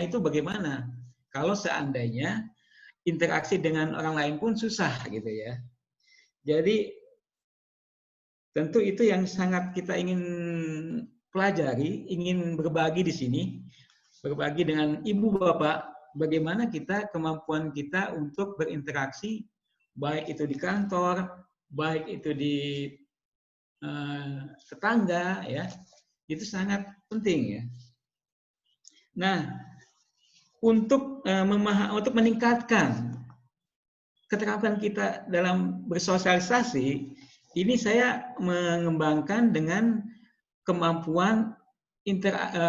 itu bagaimana kalau seandainya interaksi dengan orang lain pun susah gitu ya. Jadi tentu itu yang sangat kita ingin pelajari, ingin berbagi di sini, berbagi dengan ibu bapak, bagaimana kemampuan kita untuk berinteraksi, baik itu di kantor, baik itu di tetangga, ya, itu sangat penting ya. Nah, untuk meningkatkan keterampilan kita dalam bersosialisasi, ini saya mengembangkan dengan kemampuan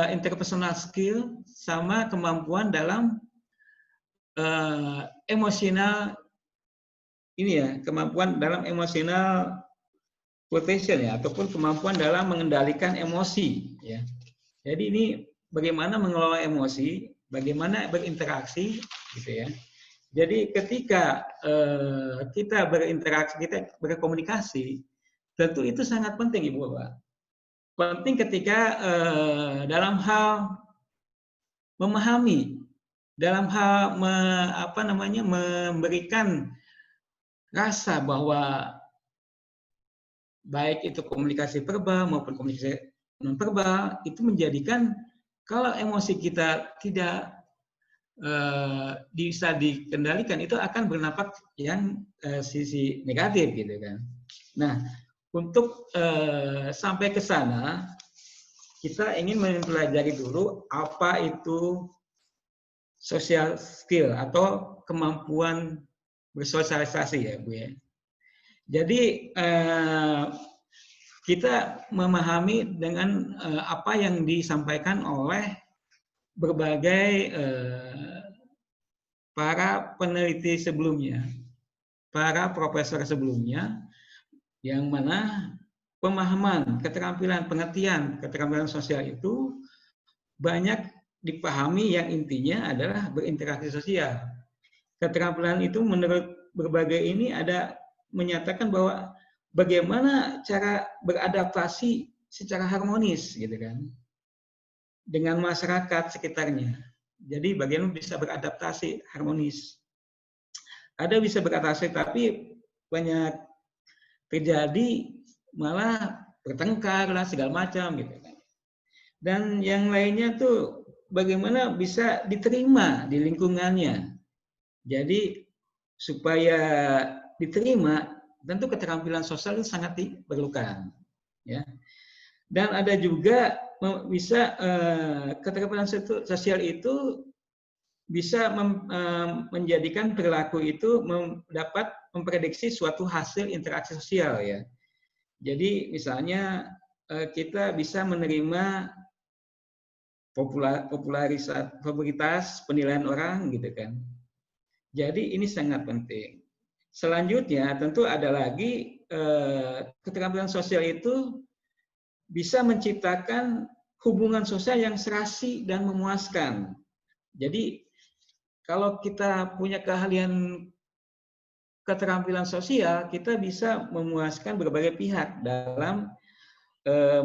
interpersonal skill sama kemampuan dalam emosional ini ya, kemampuan dalam emosional quotation ya, ataupun kemampuan dalam mengendalikan emosi ya. Jadi ini bagaimana mengelola emosi, bagaimana berinteraksi gitu ya. Jadi ketika kita berinteraksi, kita berkomunikasi, tentu itu sangat penting Ibu Bapak. Penting ketika dalam hal memahami, dalam hal memberikan rasa bahwa baik itu komunikasi verbal maupun komunikasi non verbal itu menjadikan kalau emosi kita tidak bisa dikendalikan itu akan berdampak yang sisi negatif gitu kan. Nah, untuk sampai ke sana kita ingin mempelajari dulu apa itu social skill atau kemampuan bersosialisasi ya Bu ya. Jadi kita memahami dengan apa yang disampaikan oleh berbagai para peneliti sebelumnya, para profesor sebelumnya, yang mana pemahaman, keterampilan, pengertian keterampilan sosial itu banyak dipahami yang intinya adalah berinteraksi sosial. Keterampilan itu menurut berbagai ini ada menyatakan bahwa bagaimana cara beradaptasi secara harmonis gitu kan dengan masyarakat sekitarnya. Jadi bagaimana bisa beradaptasi harmonis. Ada bisa beradaptasi tapi banyak terjadi malah bertengkar lah segala macam gitu kan. Dan yang lainnya tuh bagaimana bisa diterima di lingkungannya. Jadi supaya diterima tentu keterampilan sosial itu sangat diperlukan ya. Dan ada juga bisa keterampilan sosial itu bisa menjadikan perilaku itu dapat memprediksi suatu hasil interaksi sosial ya. Jadi misalnya kita bisa menerima popularitas penilaian orang gitu kan. Jadi ini sangat penting. Selanjutnya tentu ada lagi keterampilan sosial itu bisa menciptakan hubungan sosial yang serasi dan memuaskan. Jadi kalau kita punya keahlian keterampilan sosial, kita bisa memuaskan berbagai pihak dalam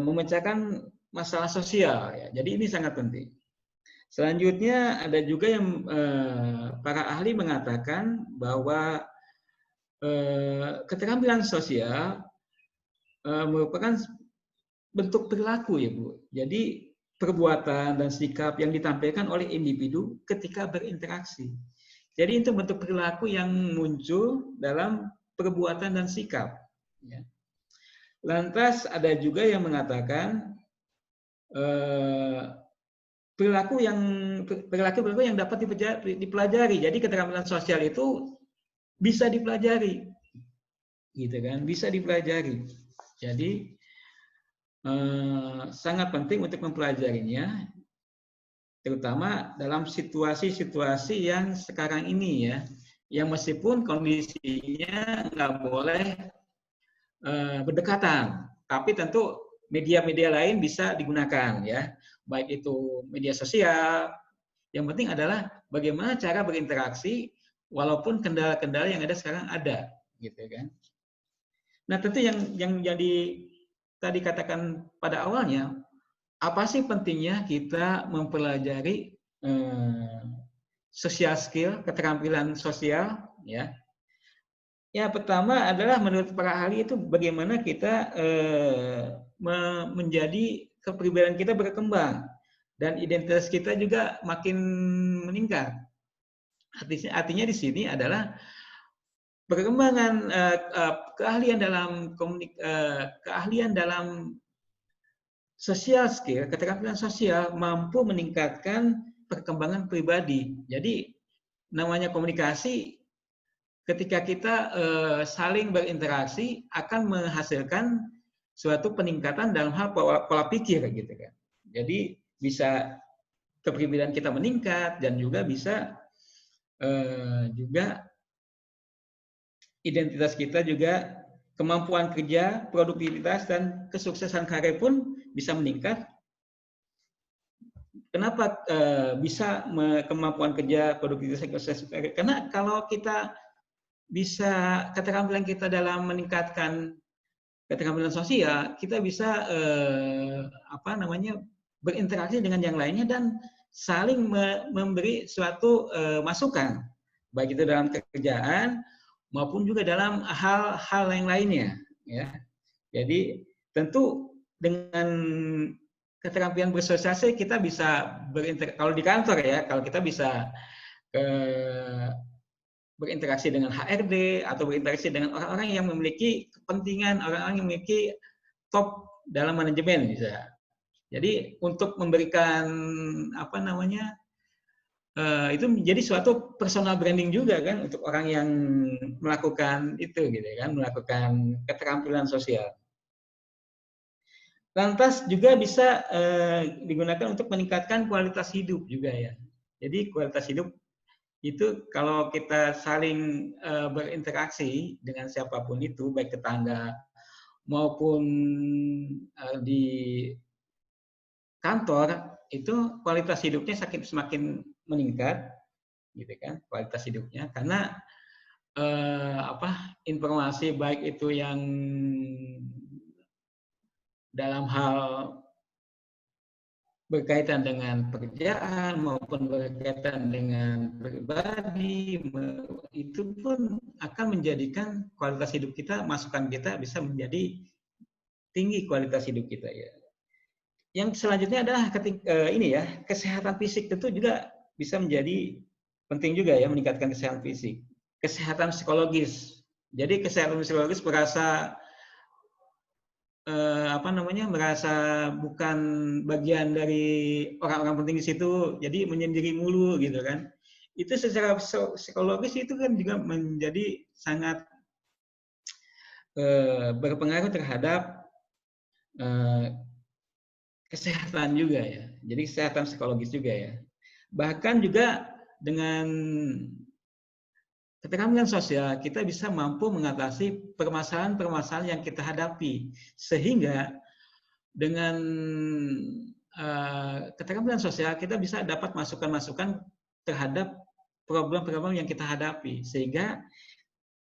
memecahkan masalah sosial. Ya. Jadi ini sangat penting. Selanjutnya ada juga yang para ahli mengatakan bahwa keterampilan sosial merupakan bentuk perilaku ya Bu. Jadi perbuatan dan sikap yang ditampilkan oleh individu ketika berinteraksi. Jadi itu bentuk perilaku yang muncul dalam perbuatan dan sikap. Ya. Lantas ada juga yang mengatakan perilaku yang dapat dipelajari. Jadi keterampilan sosial itu bisa dipelajari, gitu kan? Bisa dipelajari. Jadi sangat penting untuk mempelajarinya, terutama dalam situasi-situasi yang sekarang ini ya, yang meskipun kondisinya nggak boleh berdekatan, tapi tentu media-media lain bisa digunakan ya, baik itu media sosial. Yang penting adalah bagaimana cara berinteraksi walaupun kendala-kendala yang ada sekarang ada, gitu kan. Nah tentu yang jadi tadi katakan pada awalnya, apa sih pentingnya kita mempelajari social skill, keterampilan sosial, ya. Ya, pertama adalah menurut para ahli itu bagaimana kita menjadi kepribadian kita berkembang dan identitas kita juga makin meningkat. Artinya di sini adalah perkembangan keahlian dalam social skill, keterampilan sosial mampu meningkatkan perkembangan pribadi. Jadi namanya komunikasi, ketika kita saling berinteraksi akan menghasilkan suatu peningkatan dalam hal pola pikir, gitu kan. Jadi bisa kepribadian kita meningkat dan juga bisa juga identitas kita juga, kemampuan kerja, produktivitas dan kesuksesan karir pun bisa meningkat. Kenapa bisa kemampuan kerja, produktivitas, kesuksesan karir? Karena kalau kita bisa keterampilan kita dalam meningkatkan keterampilan sosial, kita bisa berinteraksi dengan yang lainnya dan saling memberi suatu masukan, baik itu dalam pekerjaan maupun juga dalam hal-hal yang lainnya, ya. Jadi tentu dengan keterampilan bersosialisasi kita bisa kalau di kantor, ya, kalau kita bisa berinteraksi dengan HRD atau berinteraksi dengan orang-orang yang memiliki kepentingan, orang-orang yang memiliki top dalam manajemen, bisa. Jadi untuk memberikan itu menjadi suatu personal branding juga kan untuk orang yang melakukan itu, gitu kan, melakukan keterampilan sosial. Lantas juga bisa digunakan untuk meningkatkan kualitas hidup juga, ya. Jadi kualitas hidup itu kalau kita saling berinteraksi dengan siapapun itu, baik tetangga maupun di kantor, itu kualitas hidupnya semakin meningkat, gitu kan, kualitas hidupnya, karena informasi baik itu yang dalam hal berkaitan dengan pekerjaan maupun berkaitan dengan pribadi, itu pun akan menjadikan kualitas hidup kita, masukan kita bisa menjadi tinggi kualitas hidup kita, ya. Yang selanjutnya adalah kesehatan fisik tentu juga bisa menjadi penting juga, ya, meningkatkan kesehatan fisik. Kesehatan psikologis. Jadi kesehatan psikologis merasa merasa bukan bagian dari orang-orang penting di situ, jadi menyendiri mulu, gitu kan. Itu secara psikologis itu kan juga menjadi sangat berpengaruh terhadap kesehatan juga, ya. Jadi kesehatan psikologis juga, ya. Bahkan juga dengan keterampilan sosial kita bisa mampu mengatasi permasalahan-permasalahan yang kita hadapi, sehingga dengan keterampilan sosial kita bisa dapat masukan-masukan terhadap problem-problem yang kita hadapi, sehingga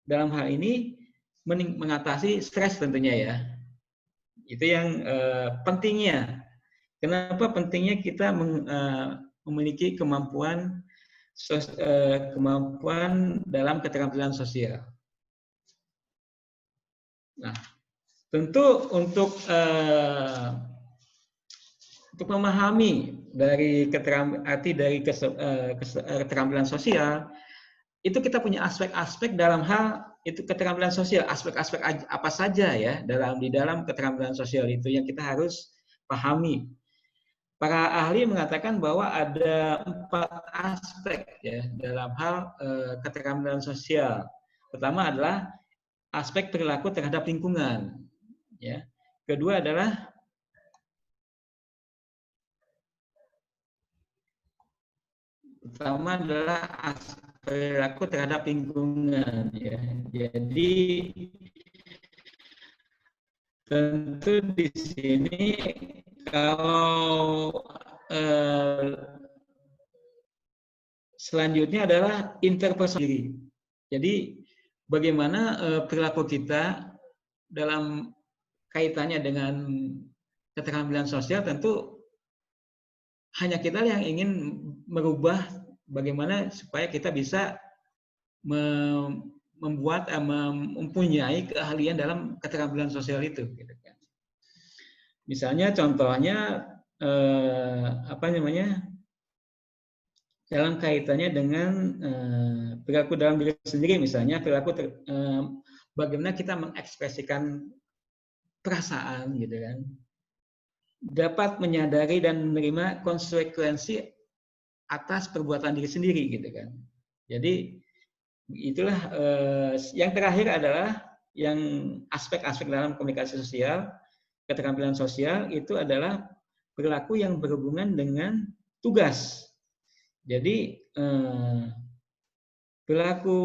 dalam hal ini mengatasi stres tentunya, ya. Itu yang pentingnya. Kenapa pentingnya kita memiliki kemampuan dalam keterampilan sosial. Nah, tentu untuk memahami dari keterampilan sosial, itu kita punya aspek-aspek dalam hal itu keterampilan sosial, aspek-aspek apa saja, ya, di dalam keterampilan sosial itu yang kita harus pahami. Para ahli mengatakan bahwa ada 4 aspek, ya, dalam hal keterampilan sosial. Pertama adalah aspek perilaku terhadap lingkungan, ya. Kedua adalah aspek perilaku terhadap lingkungan, ya. Jadi tentu di sini kalau selanjutnya adalah interpersonal. Jadi bagaimana perilaku kita dalam kaitannya dengan keterampilan sosial tentu hanya kita yang ingin merubah bagaimana supaya kita bisa mempunyai keahlian dalam keterampilan sosial itu. Gitu kan. Misalnya contohnya apa namanya, dalam kaitannya dengan perilaku dalam diri sendiri, misalnya perilaku bagaimana kita mengekspresikan perasaan, gitu kan, dapat menyadari dan menerima konsekuensi atas perbuatan diri sendiri, gitu kan. Jadi itulah yang terakhir adalah yang aspek-aspek dalam komunikasi sosial, keterampilan sosial itu adalah perilaku yang berhubungan dengan tugas. Jadi perilaku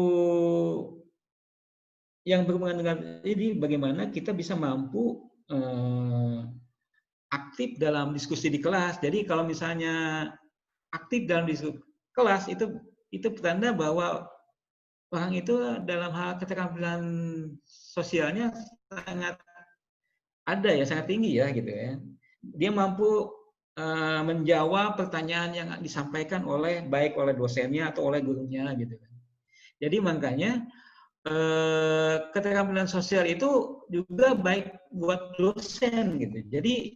yang berhubungan dengan ini bagaimana kita bisa mampu aktif dalam diskusi di kelas. Jadi kalau misalnya aktif dalam diskusi kelas itu pertanda bahwa orang itu dalam hal keterampilan sosialnya sangat ada ya, sangat tinggi ya gitu ya. Dia mampu menjawab pertanyaan yang disampaikan baik oleh dosennya atau oleh gurunya gitu kan. Jadi makanya keterampilan sosial itu juga baik buat dosen gitu. Jadi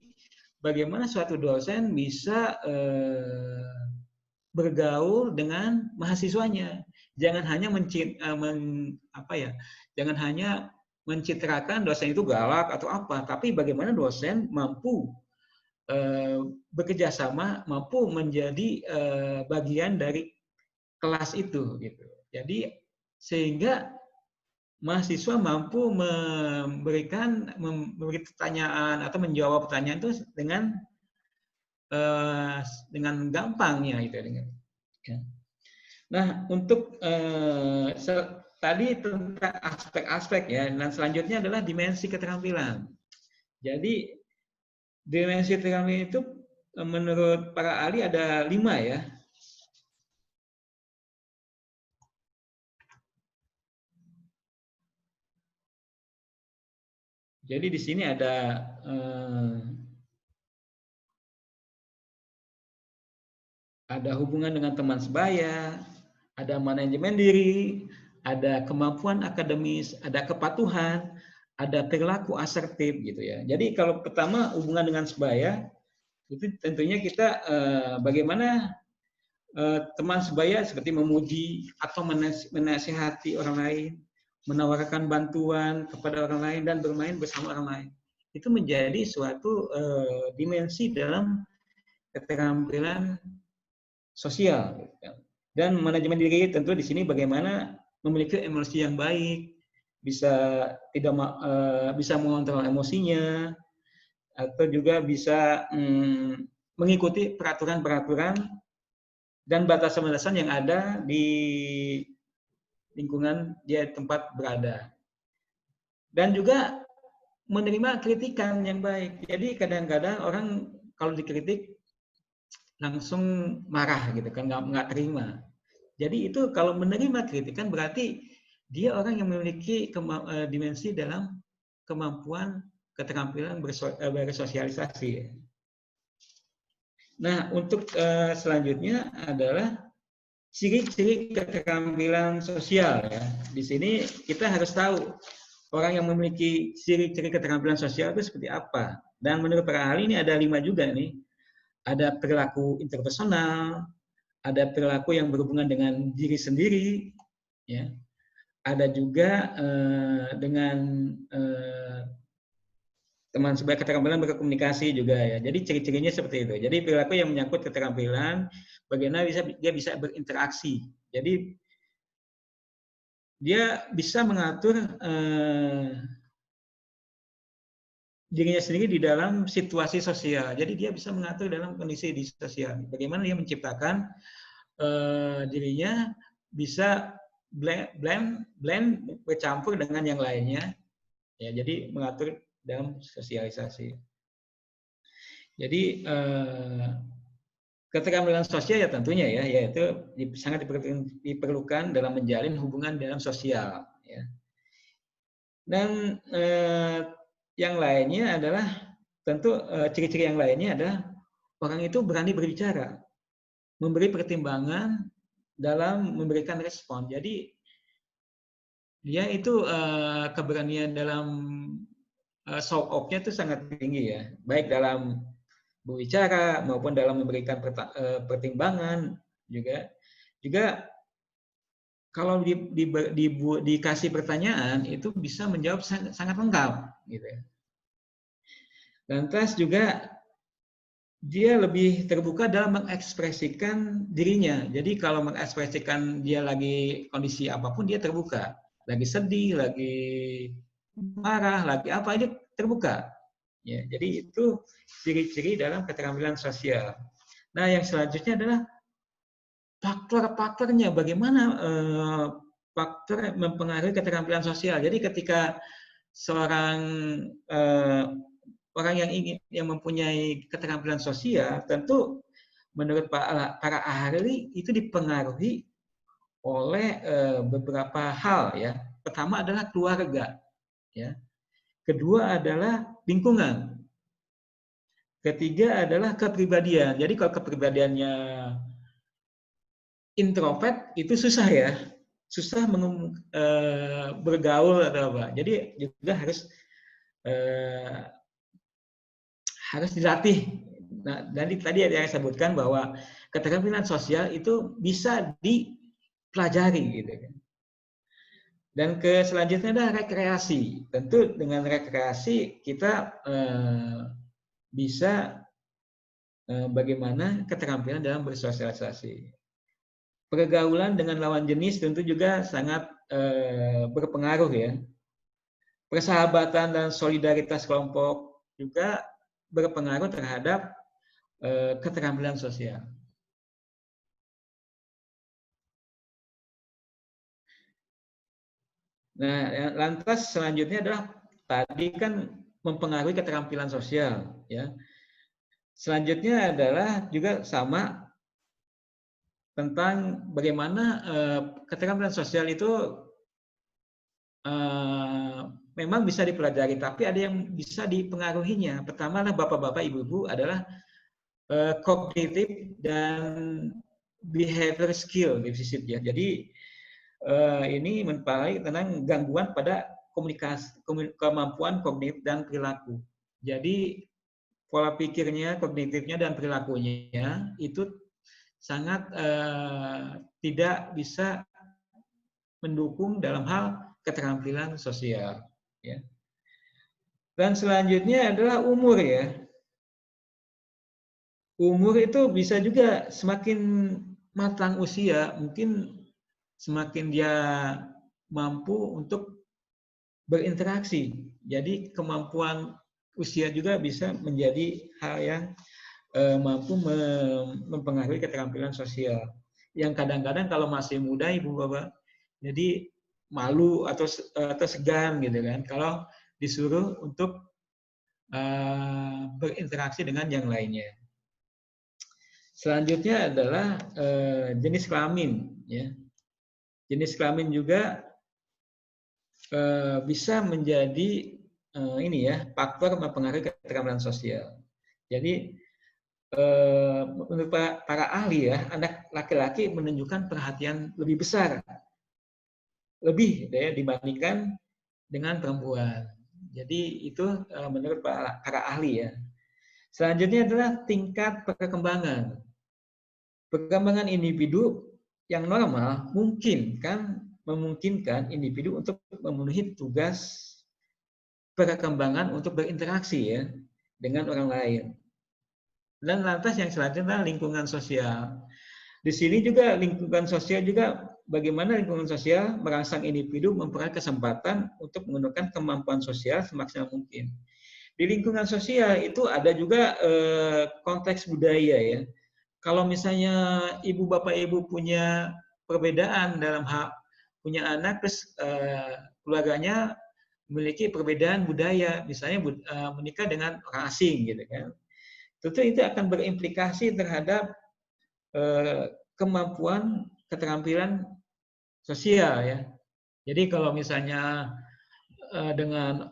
bagaimana suatu dosen bisa bergaul dengan mahasiswanya. Jangan hanya jangan hanya mencitrakan dosen itu galak atau apa, tapi bagaimana dosen mampu bekerja sama, mampu menjadi bagian dari kelas itu gitu. Jadi sehingga mahasiswa mampu memberi pertanyaan atau menjawab pertanyaan itu dengan gampangnya gitu. Nah, untuk tadi tentang aspek-aspek ya, dan selanjutnya adalah dimensi keterampilan. Jadi dimensi keterampilan itu menurut para ahli ada 5 ya. Jadi di sini ada hubungan dengan teman sebaya, ada manajemen diri, ada kemampuan akademis, ada kepatuhan, ada perilaku asertif gitu ya. Jadi kalau pertama hubungan dengan sebaya itu tentunya kita bagaimana teman sebaya seperti memuji atau menasihati orang lain, menawarkan bantuan kepada orang lain dan bermain bersama orang lain. Itu menjadi suatu dimensi dalam keterampilan sosial. Dan manajemen diri tentu di sini bagaimana memiliki emosi yang baik, bisa mengontrol emosinya, atau juga bisa mengikuti peraturan-peraturan dan batasan-batasan yang ada di lingkungan dia tempat berada. Dan juga menerima kritikan yang baik. Jadi kadang-kadang orang kalau dikritik langsung marah gitu kan, nggak terima. Jadi itu kalau menerima kritikan berarti dia orang yang memiliki dimensi dalam kemampuan keterampilan bersosialisasi. Nah, untuk selanjutnya adalah ciri-ciri keterampilan sosial ya. Di sini kita harus tahu orang yang memiliki ciri-ciri keterampilan sosial itu seperti apa. Dan menurut para ahli ini ada 5 juga nih. Ada perilaku interpersonal, ada perilaku yang berhubungan dengan diri sendiri, ya. Ada juga dengan teman sebaya keterampilan berkomunikasi juga ya. Jadi ciri-cirinya seperti itu. Jadi perilaku yang menyangkut keterampilan, bagaimana dia bisa berinteraksi. Jadi dia bisa mengatur dirinya sendiri di dalam situasi sosial. Jadi dia bisa mengatur dalam kondisi di sosial. Bagaimana dia menciptakan dirinya bisa blend bercampur dengan yang lainnya. Ya, jadi mengatur dalam sosialisasi. Jadi keterampilan sosial ya tentunya ya, yaitu sangat diperlukan dalam menjalin hubungan dalam sosial. Ya. Dan yang lainnya adalah tentu ciri-ciri yang lainnya adalah orang itu berani berbicara, memberi pertimbangan dalam memberikan respon. Jadi dia itu keberanian dalam show off-nya itu sangat tinggi ya, baik dalam berbicara maupun dalam memberikan pertimbangan juga. Juga kalau dikasih pertanyaan itu bisa menjawab sangat lengkap gitu. Lantas juga dia lebih terbuka dalam mengekspresikan dirinya. Jadi kalau mengekspresikan dia lagi kondisi apapun dia terbuka. Lagi sedih, lagi marah, lagi apa aja terbuka. Ya, jadi itu ciri-ciri dalam keterampilan sosial. Nah, yang selanjutnya adalah faktor-faktornya. Bagaimana faktor mempengaruhi keterampilan sosial. Jadi ketika seorang orang yang mempunyai keterampilan sosial, tentu menurut para ahli itu dipengaruhi oleh beberapa hal ya. Pertama adalah keluarga, ya. Kedua adalah lingkungan. Ketiga adalah kepribadian. Jadi kalau kepribadiannya introvert itu susah ya, susah bergaul atau apa. Jadi juga harus dilatih. Nah, tadi yang saya sebutkan bahwa keterampilan sosial itu bisa dipelajari gitu kan. Dan selanjutnya adalah rekreasi. Tentu dengan rekreasi kita bisa bagaimana keterampilan dalam bersosialisasi. Pergaulan dengan lawan jenis tentu juga sangat berpengaruh ya. Persahabatan dan solidaritas kelompok juga berpengaruh terhadap keterampilan sosial. Nah, lantas selanjutnya adalah tadi kan mempengaruhi keterampilan sosial, ya. Selanjutnya adalah juga sama tentang bagaimana keterampilan sosial itu memang bisa dipelajari, tapi ada yang bisa dipengaruhinya. Pertama adalah bapak-bapak, ibu-ibu adalah kognitif dan behavior skill defisit ya. Jadi ini mempengaruhi tentang gangguan pada komunikasi, kemampuan kognitif dan perilaku. Jadi pola pikirnya, kognitifnya dan perilakunya itu sangat tidak bisa mendukung dalam hal keterampilan sosial. Ya. Dan selanjutnya adalah umur ya. Umur itu bisa juga semakin matang usia, mungkin semakin dia mampu untuk berinteraksi. Jadi kemampuan usia juga bisa menjadi hal yang mampu mempengaruhi keterampilan sosial. Yang kadang-kadang kalau masih muda ibu bapak, jadi malu atau segan gitu kan, kalau disuruh untuk berinteraksi dengan yang lainnya. Selanjutnya adalah jenis kelamin, ya. Jenis kelamin juga bisa menjadi ini ya faktor mempengaruhi keterampilan sosial. Jadi menurut para ahli ya, anak laki-laki menunjukkan perhatian lebih besar, lebih ya, dibandingkan dengan perempuan. Jadi itu menurut para ahli ya. Selanjutnya adalah tingkat perkembangan. Perkembangan individu yang normal memungkinkan individu untuk memenuhi tugas perkembangan untuk berinteraksi ya dengan orang lain. Dan lantas yang selanjutnya lingkungan sosial. Di sini juga lingkungan sosial juga bagaimana lingkungan sosial merangsang individu memperoleh kesempatan untuk menggunakan kemampuan sosial semaksimal mungkin. Di lingkungan sosial itu ada juga konteks budaya ya. Kalau misalnya ibu bapak ibu punya perbedaan dalam hal punya anak terus keluarganya memiliki perbedaan budaya, misalnya menikah dengan orang asing gitu kan. Tentu itu akan berimplikasi terhadap kemampuan keterampilan sosial ya. Jadi kalau misalnya dengan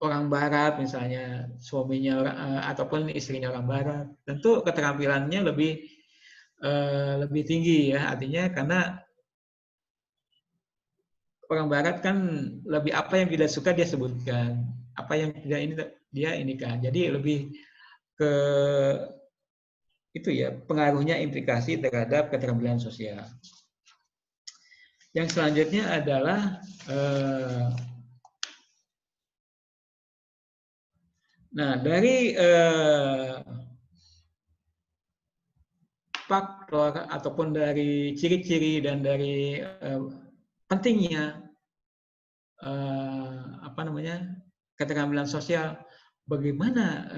orang Barat misalnya, suaminya ataupun istrinya orang Barat, tentu keterampilannya lebih tinggi ya, artinya karena orang Barat kan lebih apa yang tidak suka dia sebutkan, apa yang tidak ini dia ini kan, jadi lebih ke itu ya pengaruhnya implikasi terhadap keterampilan sosial. Yang selanjutnya adalah dari faktor ataupun dari ciri-ciri dan dari pentingnya keterampilan sosial, bagaimana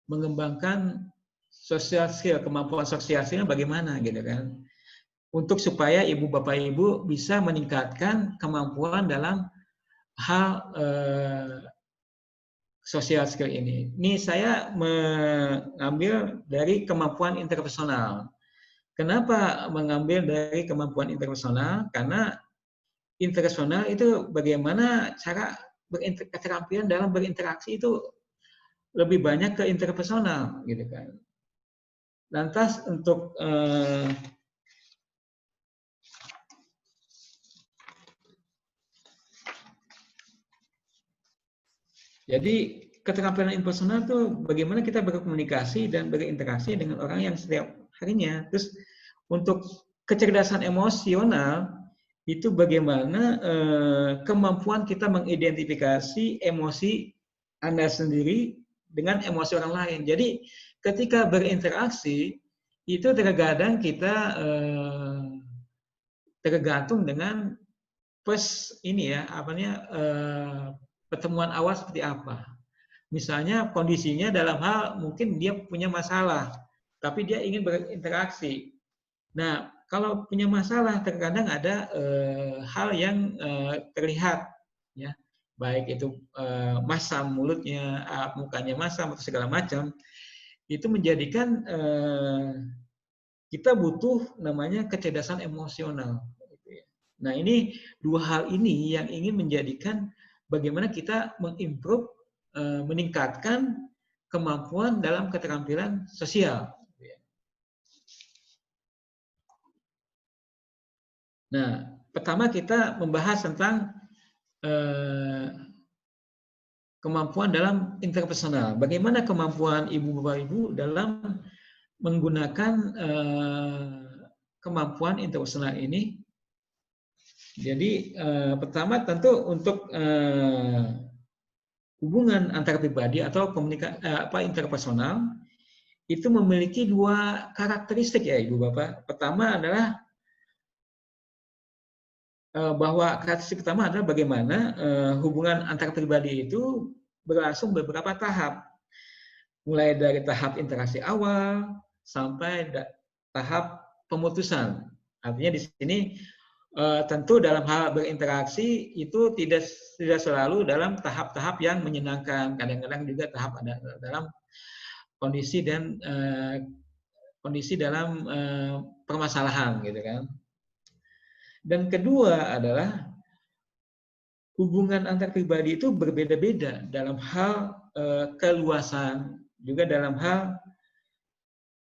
mengembangkan social skill, kemampuan sosial skill bagaimana gitu kan, untuk supaya ibu bapak ibu bisa meningkatkan kemampuan dalam hal social skill ini. Ini saya mengambil dari kemampuan interpersonal. Kenapa mengambil dari kemampuan interpersonal? Karena interpersonal itu bagaimana cara keterampilan dalam berinteraksi itu lebih banyak ke interpersonal gitu kan. Lantas untuk jadi keterampilan interpersonal itu bagaimana kita berkomunikasi dan berinteraksi dengan orang yang setiap harinya. Terus untuk kecerdasan emosional itu bagaimana kemampuan kita mengidentifikasi emosi Anda sendiri dengan emosi orang lain. Jadi ketika berinteraksi itu terkadang kita tergantung dengan pertemuan awal seperti apa. Misalnya kondisinya dalam hal mungkin dia punya masalah, tapi dia ingin berinteraksi. Nah, kalau punya masalah terkadang ada hal yang terlihat, ya, baik itu masam mulutnya, mukanya masam atau segala macam, itu menjadikan kita butuh namanya kecerdasan emosional. Nah, ini dua hal ini yang ingin menjadikan bagaimana kita mengimprove, meningkatkan kemampuan dalam keterampilan sosial. Nah, pertama kita membahas tentang kemampuan dalam interpersonal. Bagaimana kemampuan ibu bapak ibu dalam menggunakan kemampuan interpersonal ini. Jadi pertama tentu untuk hubungan antar pribadi atau interpersonal itu memiliki dua karakteristik ya ibu bapak. Pertama adalah bahwa karakteristik pertama adalah bagaimana hubungan antar pribadi itu berlangsung beberapa tahap, mulai dari tahap interaksi awal sampai tahap pemutusan. Artinya di sini tentu dalam hal berinteraksi itu tidak selalu dalam tahap-tahap yang menyenangkan, kadang-kadang juga tahap ada dalam kondisi dan kondisi dalam permasalahan gitu kan. Dan kedua adalah hubungan antar pribadi itu berbeda-beda dalam hal keluasan, juga dalam hal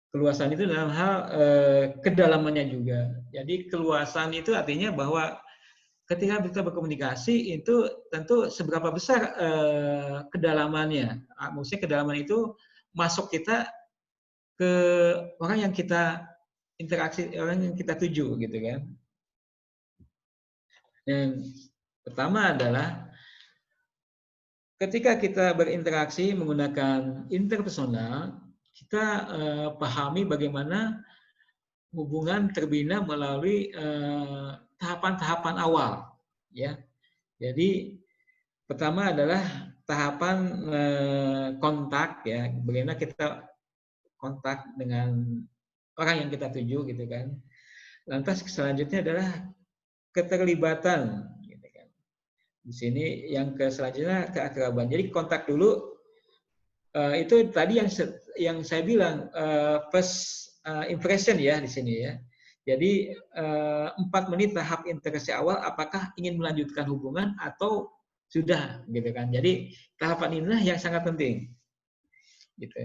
keluasan itu dalam hal kedalamannya juga. Jadi keluasan itu artinya bahwa ketika kita berkomunikasi itu tentu seberapa besar kedalamannya. Maksudnya kedalaman itu masuk kita ke orang yang kita interaksi, orang yang kita tuju gitu kan. Yang pertama adalah ketika kita berinteraksi menggunakan interpersonal, kita pahami bagaimana hubungan terbina melalui tahapan-tahapan awal, ya. Jadi pertama adalah tahapan kontak, ya, bagaimana kita kontak dengan orang yang kita tuju, gitu kan. Lantas selanjutnya adalah keterlibatan, gitu kan. Di sini yang selanjutnya keakraban. Jadi kontak dulu. Itu tadi yang saya bilang first impression ya di sini ya. Jadi 4 menit tahap interaksi awal, apakah ingin melanjutkan hubungan atau sudah gitu kan. Jadi tahapan inilah yang sangat penting gitu.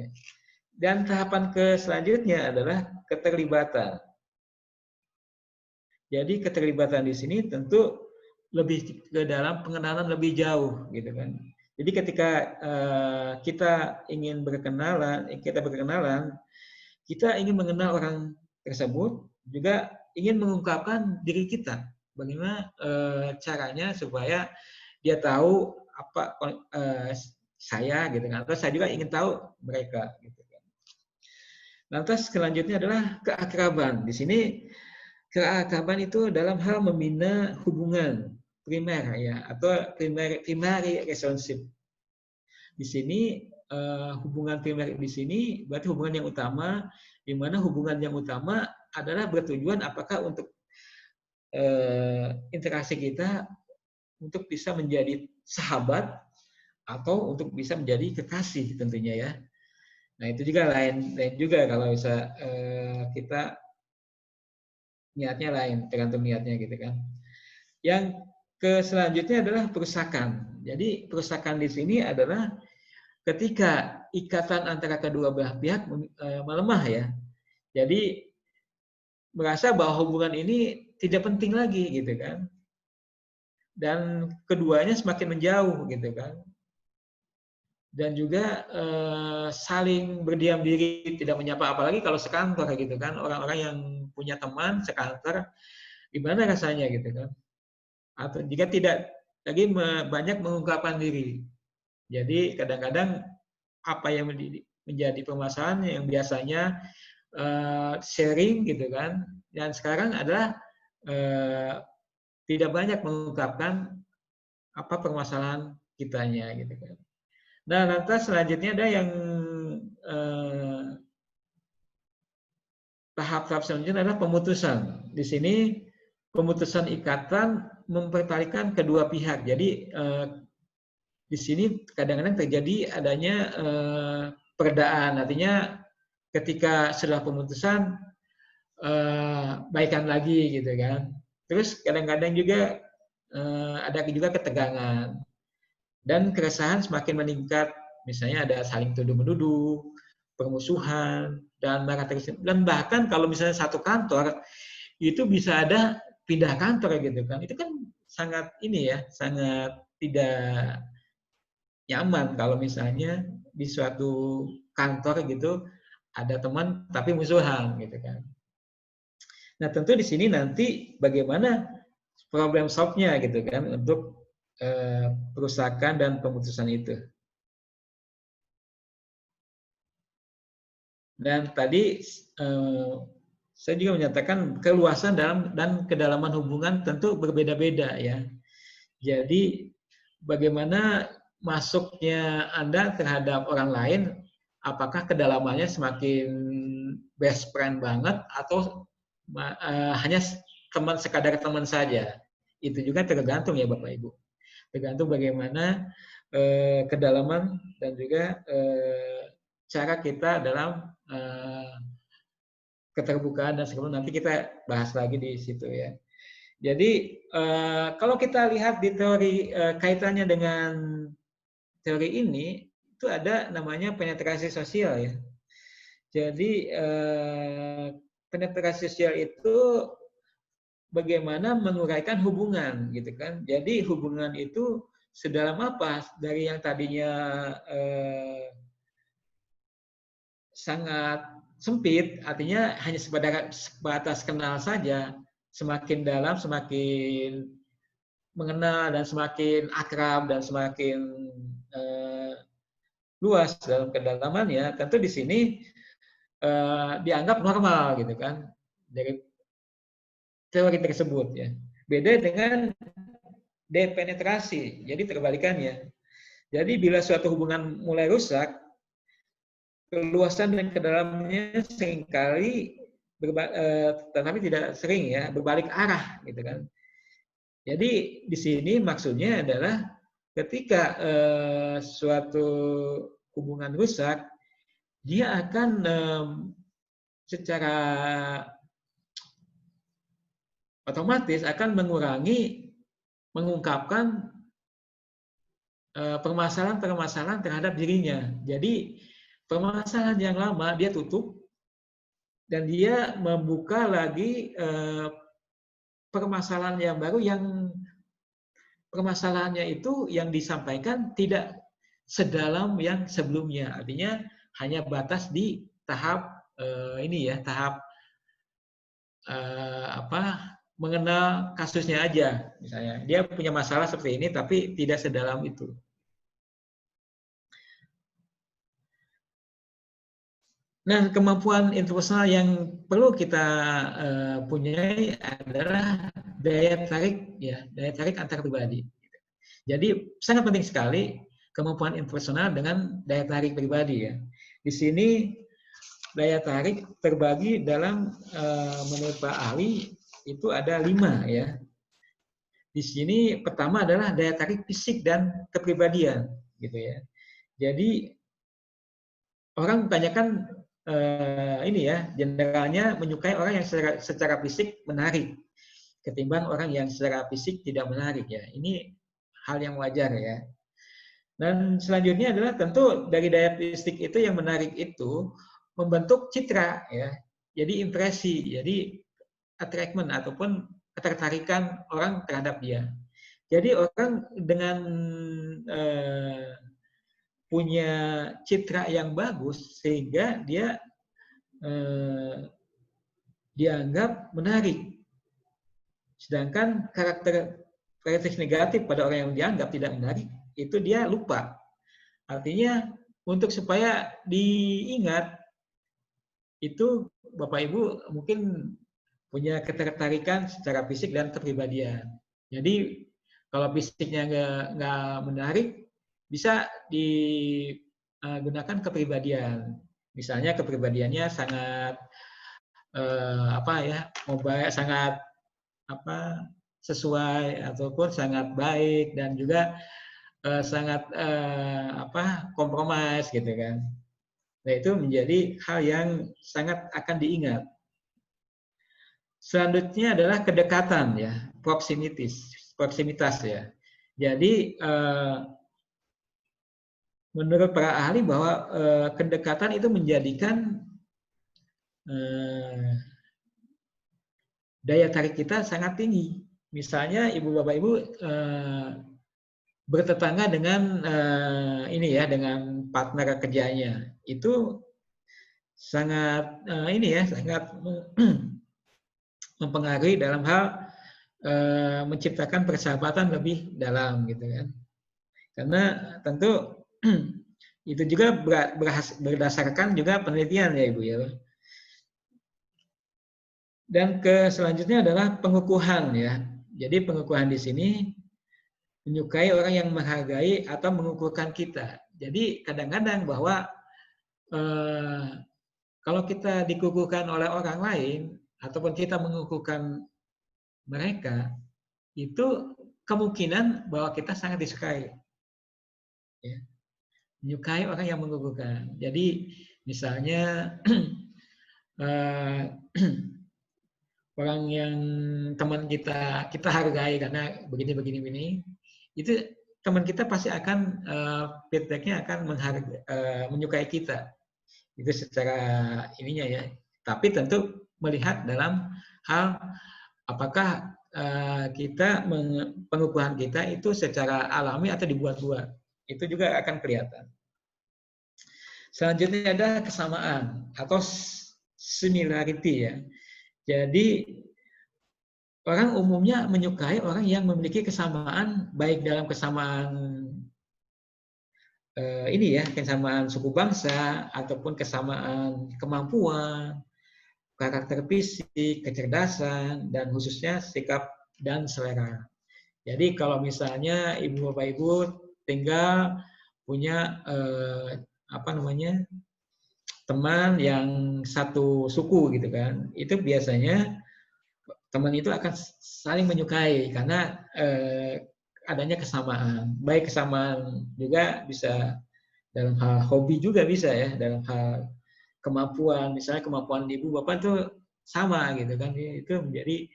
Dan tahapan ke selanjutnya adalah keterlibatan. Jadi keterlibatan di sini tentu lebih ke dalam pengenalan lebih jauh gitu kan. Jadi ketika kita ingin berkenalan, kita ingin mengenal orang tersebut, juga ingin mengungkapkan diri kita. Bagaimana caranya supaya dia tahu apa saya gitu kan, atau saya juga ingin tahu mereka gitu kan. Lantas selanjutnya adalah keakraban. Di sini keakraban itu dalam hal membina hubungan primer ya, atau primary relationship. Di sini hubungan primer di sini berarti hubungan yang utama, di mana hubungan yang utama adalah bertujuan apakah untuk interaksi kita untuk bisa menjadi sahabat atau untuk bisa menjadi kekasih tentunya ya. Nah itu juga lain juga kalau bisa kita niatnya lain, tergantung niatnya gitu kan. Yang selanjutnya adalah perusakan. Jadi perusakan di sini adalah ketika ikatan antara kedua belah pihak melemah ya. Jadi merasa bahwa hubungan ini tidak penting lagi gitu kan. Dan keduanya semakin menjauh gitu kan. Dan juga saling berdiam diri, tidak menyapa, apalagi kalau sekantor gitu kan. Orang-orang yang punya teman sekantor, gimana rasanya gitu kan. Atau jika tidak lagi banyak mengungkapkan diri. Jadi kadang-kadang apa yang menjadi permasalahan yang biasanya sharing gitu kan, dan sekarang adalah tidak banyak mengungkapkan apa permasalahan kitanya gitu kan. Nah, lantas selanjutnya ada yang tahap-tahap selanjutnya adalah pemutusan. Di sini pemutusan ikatan mempertahankan kedua pihak. Jadi di sini kadang-kadang terjadi adanya peredaan, artinya ketika setelah pemutusan baikan lagi gitu kan. Terus kadang-kadang juga ada juga ketegangan dan keresahan semakin meningkat. Misalnya ada saling tuduh-menuduh, permusuhan dan bahkan kalau misalnya satu kantor itu bisa ada pindah kantor gitu kan. Itu kan sangat ini ya, sangat tidak nyaman kalau misalnya di suatu kantor gitu ada teman tapi musuhan gitu kan. Nah tentu di sini nanti bagaimana problem solve-nya gitu kan untuk perusakan dan pemutusan itu. Dan tadi saya juga menyatakan keluasan dan kedalaman hubungan tentu berbeda-beda ya. Jadi bagaimana masuknya Anda terhadap orang lain, apakah kedalamannya semakin best friend banget atau hanya teman sekadar teman saja. Itu juga tergantung ya Bapak Ibu. Tergantung bagaimana kedalaman dan juga cara kita dalam keterbukaan dan sebagainya. Nanti kita bahas lagi di situ ya. Jadi kalau kita lihat di teori kaitannya dengan teori ini, itu ada namanya penetrasi sosial ya. Jadi penetrasi sosial itu bagaimana menguraikan hubungan gitu kan. Jadi hubungan itu sedalam apa dari yang tadinya sangat sempit, artinya hanya sebatas kenal saja, semakin dalam semakin mengenal dan semakin akrab dan semakin luas dalam kedalamannya, tentu di sini dianggap normal gitu kan dari teori tersebut ya. Beda dengan depenetrasi, jadi terbalikannya. Jadi bila suatu hubungan mulai rusak, keluasan dan kedalamannya seringkali tetapi tidak sering ya berbalik arah gitu kan. Jadi di sini maksudnya adalah ketika suatu hubungan rusak, dia akan secara otomatis akan mengurangi mengungkapkan permasalahan-permasalahan terhadap dirinya. Jadi permasalahan yang lama dia tutup dan dia membuka lagi permasalahan yang baru yang permasalahannya itu yang disampaikan tidak sedalam yang sebelumnya. Artinya hanya batas di tahap ini ya, tahap mengenal kasusnya aja. Misalnya dia punya masalah seperti ini tapi tidak sedalam itu. Nah, kemampuan interpersonal yang perlu kita punyai adalah daya tarik ya, daya tarik antar pribadi. Jadi sangat penting sekali kemampuan interpersonal dengan daya tarik pribadi ya. Di sini daya tarik terbagi dalam menurut Pak ahli itu ada 5 ya. Di sini pertama adalah daya tarik fisik dan kepribadian gitu ya. Jadi orang kebanyakan ini ya, generalnya menyukai orang yang secara fisik menarik ketimbang orang yang secara fisik tidak menarik ya. Ini hal yang wajar ya. Dan selanjutnya adalah tentu dari daya fisik itu yang menarik itu membentuk citra ya. Jadi impresi, jadi attraction ataupun ketertarikan orang terhadap dia. Jadi orang dengan punya citra yang bagus sehingga dia dianggap menarik. Sedangkan karakteristik negatif pada orang yang dianggap tidak menarik itu dia lupa. Artinya untuk supaya diingat itu Bapak Ibu mungkin punya ketertarikan secara fisik dan kepribadian. Jadi kalau fisiknya nggak menarik bisa digunakan kepribadian. Misalnya kepribadiannya sangat mobile, sangat sesuai ataupun sangat baik dan juga sangat kompromis gitu kan. Nah, itu menjadi hal yang sangat akan diingat. Selanjutnya adalah kedekatan ya, proximitas ya. Jadi menurut para ahli bahwa kedekatan itu menjadikan daya tarik kita sangat tinggi. Misalnya ibu bapak ibu bertetangga dengan dengan partner kerjanya itu sangat sangat mempengaruhi dalam hal menciptakan persahabatan lebih dalam gitu kan. Karena tentu itu juga berdasarkan juga penelitian ya Ibu ya. Dan selanjutnya adalah pengukuhan ya. Jadi pengukuhan di sini menyukai orang yang menghargai atau mengukuhkan kita. Jadi kadang-kadang bahwa kalau kita dikukuhkan oleh orang lain ataupun kita mengukuhkan mereka, itu kemungkinan bahwa kita sangat disukai. Ya. Menyukai orang yang mengukuhkan. Jadi misalnya orang yang teman kita hargai karena begini, itu teman kita pasti akan feedbacknya akan menyukai kita. Itu secara ininya ya. Tapi tentu melihat dalam hal apakah pengukuhan kita itu secara alami atau dibuat-buat. Itu juga akan kelihatan. Selanjutnya ada kesamaan atau similarity ya. Jadi orang umumnya menyukai orang yang memiliki kesamaan baik dalam kesamaan kesamaan suku bangsa ataupun kesamaan kemampuan, karakter fisik, kecerdasan dan khususnya sikap dan selera. Jadi kalau misalnya ibu bapak ibu tinggal punya teman yang satu suku gitu kan, itu biasanya teman itu akan saling menyukai karena adanya kesamaan. Baik kesamaan juga bisa dalam hal hobi juga bisa ya, dalam hal kemampuan, misalnya kemampuan ibu bapak itu sama gitu kan, itu menjadi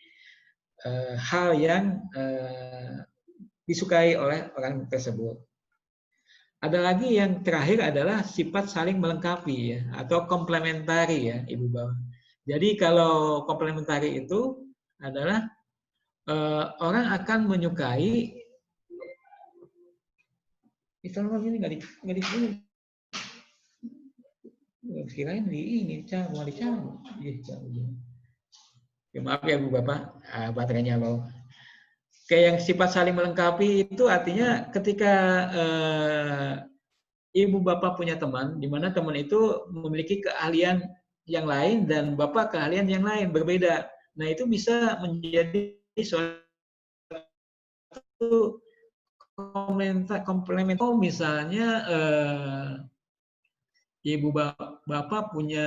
hal yang disukai oleh orang tersebut. Ada lagi yang terakhir adalah sifat saling melengkapi ya, atau komplementari ya, Ibu Bapak. Jadi kalau komplementari itu adalah orang akan menyukai Islam ini nggak di kirain di ini mau dicabut. Ya, maaf ya Bu Bapak, baterainya low. Kayak yang sifat saling melengkapi itu artinya ketika Ibu Bapak punya teman, di mana teman itu memiliki keahlian yang lain dan Bapak keahlian yang lain berbeda. Nah itu bisa menjadi suatu komplementari. Oh misalnya Ibu Bapak punya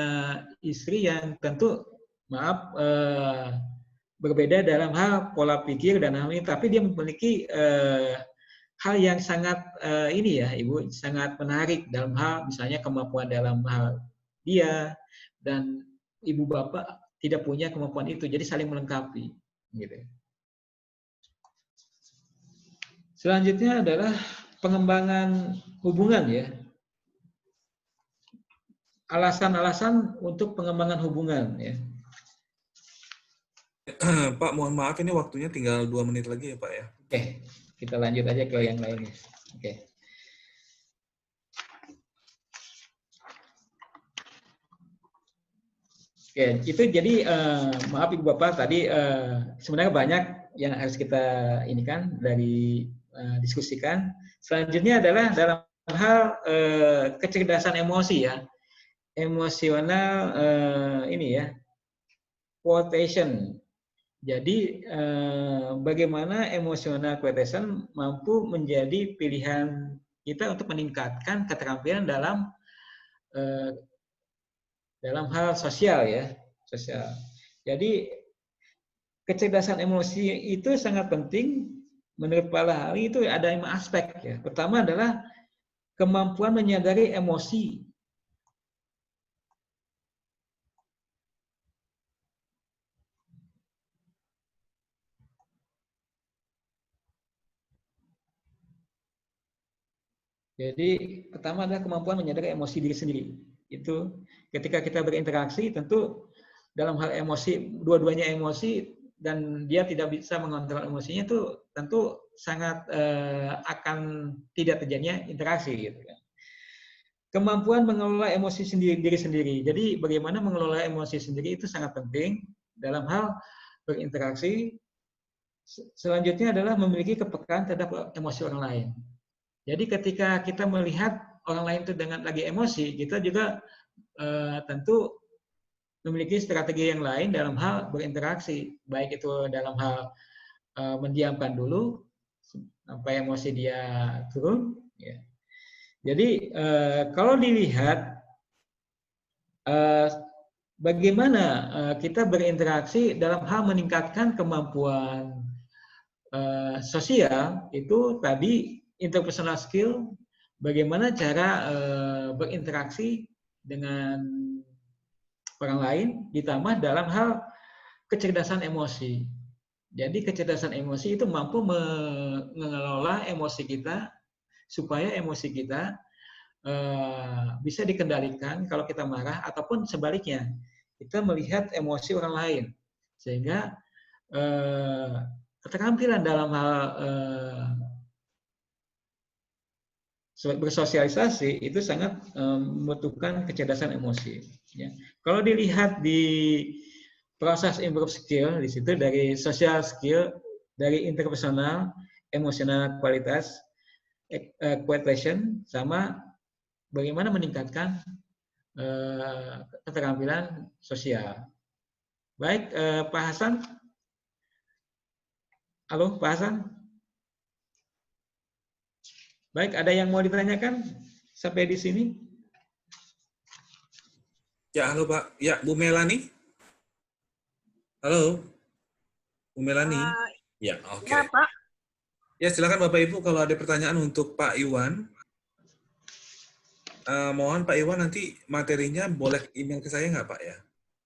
istri yang tentu maaf berbeda dalam hal pola pikir dan hal ini, tapi dia memiliki hal yang sangat ini ya Ibu, sangat menarik dalam hal misalnya kemampuan dalam hal dia dan Ibu Bapak tidak punya kemampuan itu, jadi saling melengkapi gitu. Selanjutnya adalah pengembangan hubungan ya. Alasan-alasan untuk pengembangan hubungan ya. Pak, mohon maaf ini waktunya tinggal 2 menit lagi ya Pak ya. Oke, kita lanjut aja ke yang lainnya. Oke. Oke, itu jadi maaf Ibu Bapak tadi sebenarnya banyak yang harus kita ini kan dari diskusikan. Selanjutnya adalah dalam hal kecerdasan emosi ya, emosional ini ya, quotation. Jadi bagaimana emosional quotation mampu menjadi pilihan kita untuk meningkatkan keterampilan dalam hal sosial ya, sosial. Jadi kecerdasan emosi itu sangat penting menurut Pak Lahari. Itu ada 5 aspek ya. Pertama adalah kemampuan menyadari emosi. Jadi pertama adalah kemampuan menyadari emosi diri sendiri. Itu ketika kita berinteraksi tentu dalam hal emosi, dua-duanya emosi dan dia tidak bisa mengontrol emosinya itu tentu sangat akan tidak terjadinya interaksi gitu kan. Kemampuan mengelola emosi diri sendiri. Jadi bagaimana mengelola emosi sendiri itu sangat penting dalam hal berinteraksi. Selanjutnya adalah memiliki kepekaan terhadap emosi orang lain. Jadi ketika kita melihat orang lain itu dengan lagi emosi, kita juga tentu memiliki strategi yang lain dalam hal berinteraksi, baik itu dalam hal mendiamkan dulu sampai emosi dia turun. Ya. Jadi kalau dilihat bagaimana kita berinteraksi dalam hal meningkatkan kemampuan sosial, itu tadi interpersonal skill, bagaimana cara berinteraksi dengan orang lain, ditambah dalam hal kecerdasan emosi. Jadi kecerdasan emosi itu mampu mengelola emosi kita supaya emosi kita bisa dikendalikan kalau kita marah, ataupun sebaliknya kita melihat emosi orang lain sehingga keterampilan dalam hal bersosialisasi itu sangat membutuhkan kecerdasan emosi. Ya. Kalau dilihat di proses improve skill di situ dari social skill, dari interpersonal, emosional kualitas, quotation, sama bagaimana meningkatkan keterampilan sosial. Baik, Pak Hasan. Halo, Pak Hasan. Baik, ada yang mau ditanyakan sampai di sini? Ya, halo Pak. Ya, Bu Melani. Halo, Bu Melani. Ya, oke. Ya, Pak. Ya, silakan Bapak Ibu kalau ada pertanyaan untuk Pak Iwan. Mohon Pak Iwan nanti materinya boleh email ke saya nggak Pak ya?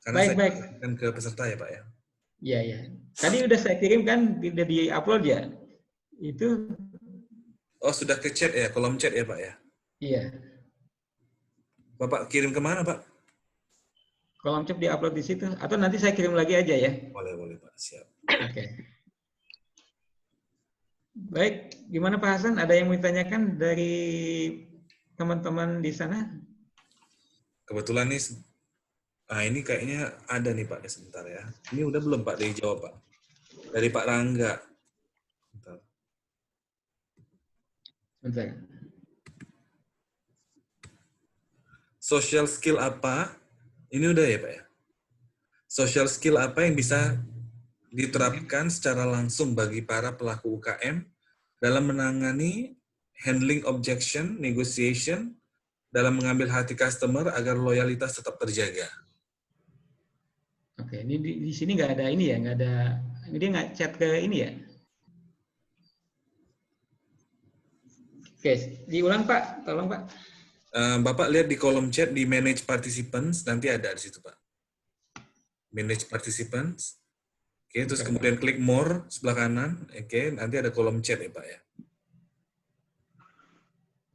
Karena baik, saya baik. akan ke peserta ya Pak ya. Iya, iya. Tadi udah saya kirim kan, udah di-upload ya? Itu. Oh, sudah ke chat ya, kolom chat ya Pak ya? Iya. Bapak kirim kemana, Pak? Kolom chat diupload di situ. Atau nanti saya kirim lagi aja ya. Boleh, Pak. Siap. Oke. Baik, gimana Pak Hasan? Ada yang mau ditanyakan dari teman-teman di sana? Kebetulan nih, ini kayaknya ada nih Pak, sebentar ya. Ini udah belum Pak dijawab Pak? Dari Pak Rangga. Bentar. Bentar. Social skill apa? Ini udah ya Pak ya? Social skill apa yang bisa diterapkan secara langsung bagi para pelaku UKM dalam menangani handling objection, negotiation, dalam mengambil hati customer agar loyalitas tetap terjaga. Oke, ini di sini nggak ada ini ya, nggak ada. Ini dia nggak chat ke ini ya? Oke, diulang Pak, tolong Pak. Bapak lihat di kolom chat di manage participants, nanti ada di situ Pak. Manage participants. Oke, terus kemudian klik more sebelah kanan. Oke, nanti ada kolom chat ya Pak ya.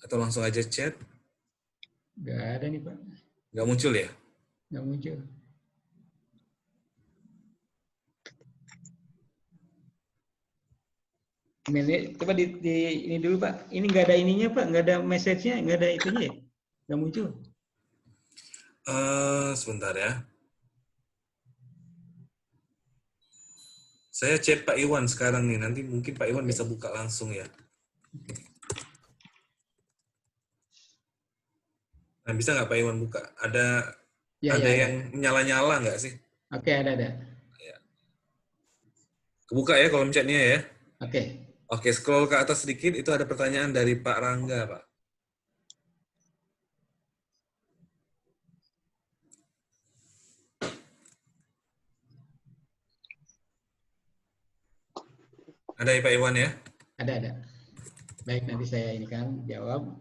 Atau langsung aja chat. Nggak ada nih Pak. Nggak muncul ya? Nggak muncul. Coba di ini dulu Pak. Ini nggak ada ininya Pak, nggak ada message-nya, nggak ada itunya ya? Nggak muncul. Sebentar ya. Saya chat Pak Iwan sekarang nih. Nanti mungkin Pak Iwan bisa buka langsung ya. Nah, bisa nggak Pak Iwan buka? Ada yang menyala-nyala nggak sih? Oke, ada. Ya. Kebuka ya kolom chatnya ya. Oke. Oke, scroll ke atas sedikit. Itu ada pertanyaan dari Pak Rangga, Pak. Ada ya Pak Iwan ya? Ada. Baik, nanti saya ini kan jawab.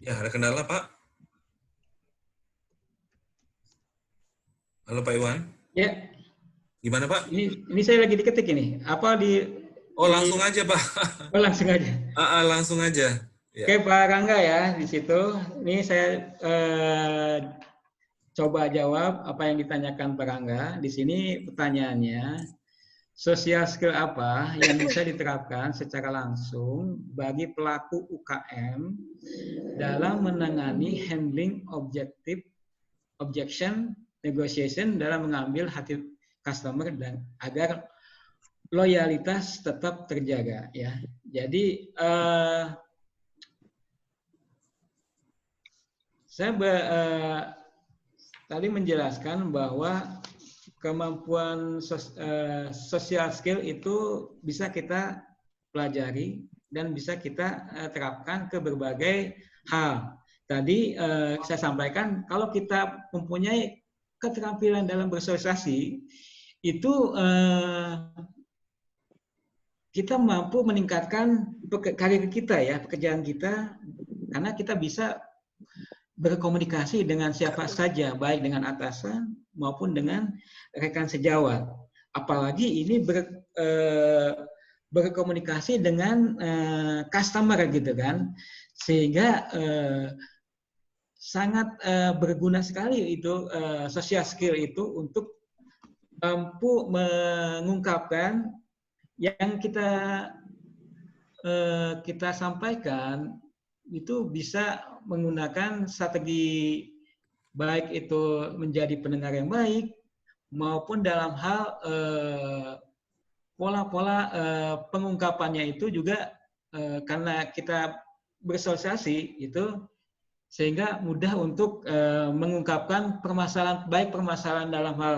Ya, ada kendala, Pak? Halo, Pak Iwan? Ya. Gimana, Pak? Ini saya lagi diketik ini. Apa Oh, langsung aja, Pak. Oh, langsung aja. Langsung aja. Ya. Oke, Pak Rangga ya, di situ. Ini saya coba jawab apa yang ditanyakan Pak Rangga. Di sini pertanyaannya, social skill apa yang bisa diterapkan secara langsung bagi pelaku UKM dalam menangani handling objection, negotiation dalam mengambil hati customer dan agar loyalitas tetap terjaga ya. Jadi saya tadi menjelaskan bahwa kemampuan social skill itu bisa kita pelajari dan bisa kita terapkan ke berbagai hal. Tadi saya sampaikan kalau kita mempunyai keterampilan dalam bersosialisasi itu kita mampu meningkatkan karir kita ya, pekerjaan kita, karena kita bisa berkomunikasi dengan siapa saja, baik dengan atasan maupun dengan rekan sejawat. Apalagi ini berkomunikasi dengan customer gitu kan, sehingga sangat berguna sekali itu social skill itu untuk mampu mengungkapkan yang kita sampaikan itu bisa menggunakan strategi baik itu menjadi pendengar yang baik maupun dalam hal pola-pola pengungkapannya itu juga karena kita bersosialisasi itu sehingga mudah untuk mengungkapkan permasalahan, baik permasalahan dalam hal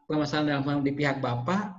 permasalahan dalam hal di pihak bapak